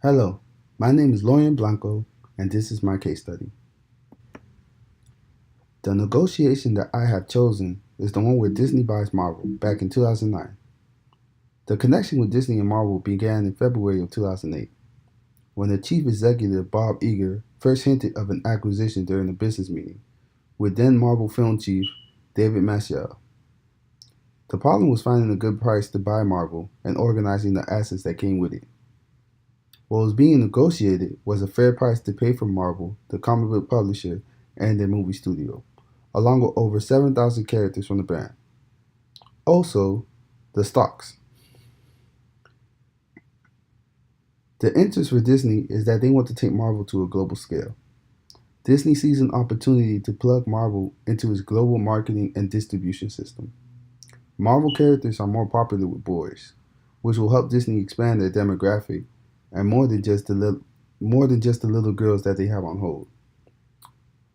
Hello, my name is Lorian Blanco, and this is my case study. The negotiation that I have chosen is the one where Disney buys Marvel back in 2009. The connection with Disney and Marvel began in February of 2008, when the chief executive Bob Iger first hinted of an acquisition during a business meeting with then Marvel film chief David Mashiel. The problem was finding a good price to buy Marvel and organizing the assets that came with it. What was being negotiated was a fair price to pay for Marvel, the comic book publisher, and their movie studio, along with over 7,000 characters from the brand. Also, the stocks. The interest for Disney is that they want to take Marvel to a global scale. Disney sees an opportunity to plug Marvel into its global marketing and distribution system. Marvel characters are more popular with boys, which will help Disney expand their demographic and more than just the little girls that they have on hold.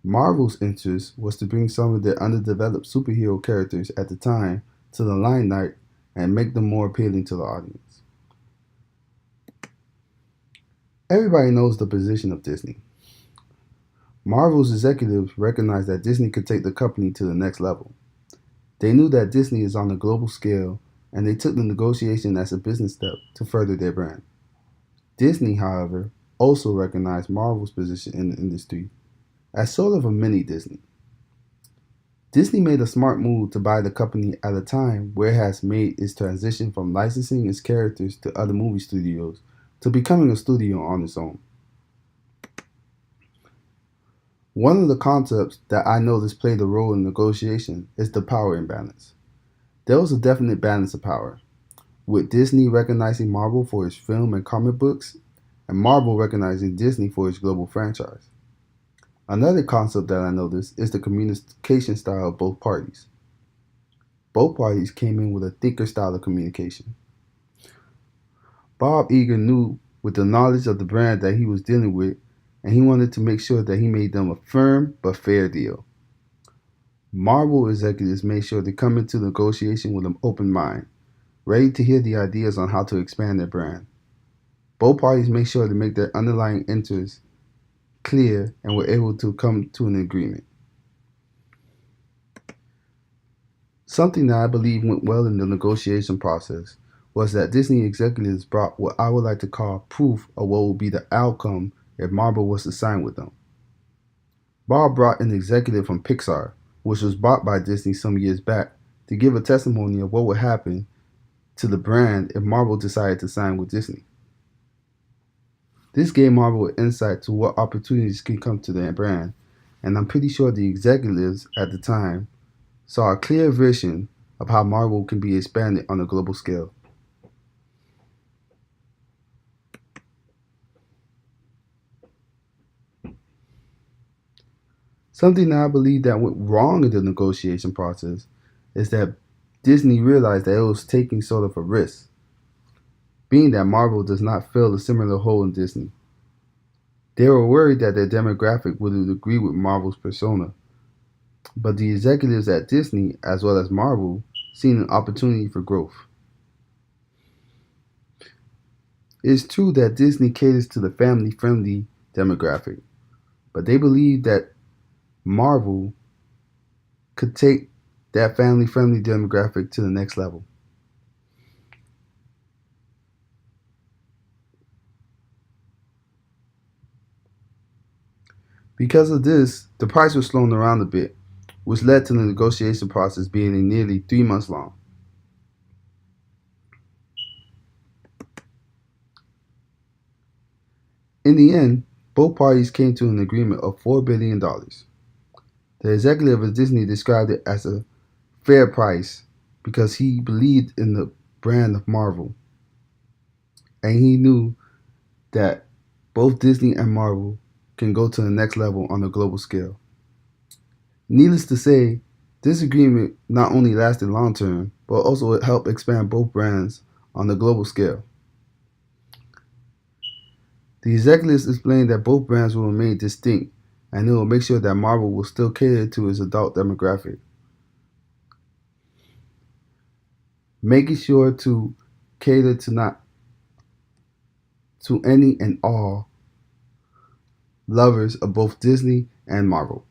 Marvel's interest was to bring some of their underdeveloped superhero characters at the time to the limelight and make them more appealing to the audience. Everybody knows the position of Disney. Marvel's executives recognized that Disney could take the company to the next level. They knew that Disney is on a global scale, and they took the negotiation as a business step to further their brand. Disney, however, also recognized Marvel's position in the industry as sort of a mini Disney. Disney made a smart move to buy the company at a time where it has made its transition from licensing its characters to other movie studios to becoming a studio on its own. One of the concepts that I noticed played a role in negotiation is the power imbalance. There was a definite balance of power, with Disney recognizing Marvel for its film and comic books, and Marvel recognizing Disney for its global franchise. Another concept that I noticed is the communication style of both parties. Both parties came in with a thicker style of communication. Bob Iger knew with the knowledge of the brand that he was dealing with, and he wanted to make sure that he made them a firm but fair deal. Marvel executives made sure to come into negotiation with an open mind, ready to hear the ideas on how to expand their brand. Both parties made sure to make their underlying interests clear and were able to come to an agreement. Something that I believe went well in the negotiation process was that Disney executives brought what I would like to call proof of what would be the outcome if Marvel was to sign with them. Bob brought an executive from Pixar, which was bought by Disney some years back, to give a testimony of what would happen to the brand if Marvel decided to sign with Disney. This gave Marvel insight to what opportunities can come to their brand, and I'm pretty sure the executives at the time saw a clear vision of how Marvel can be expanded on a global scale. Something that I believe that went wrong in the negotiation process is that Disney realized that it was taking sort of a risk, being that Marvel does not fill a similar hole in Disney. They were worried that their demographic would agree with Marvel's persona, but the executives at Disney, as well as Marvel, seen an opportunity for growth. It's true that Disney caters to the family friendly demographic, but they believe that Marvel could take that family friendly demographic to the next level. Because of this, the price was thrown around a bit, which led to the negotiation process being nearly 3 months long. In the end, both parties came to an agreement of $4 billion. The executive of Disney described it as a fair price because he believed in the brand of Marvel, and he knew that both Disney and Marvel can go to the next level on a global scale. Needless to say, this agreement not only lasted long term, but also helped expand both brands on a global scale. The executives explained that both brands will remain distinct and it will make sure that Marvel will still cater to its adult demographic, making sure to cater to not to any and all lovers of both Disney and Marvel.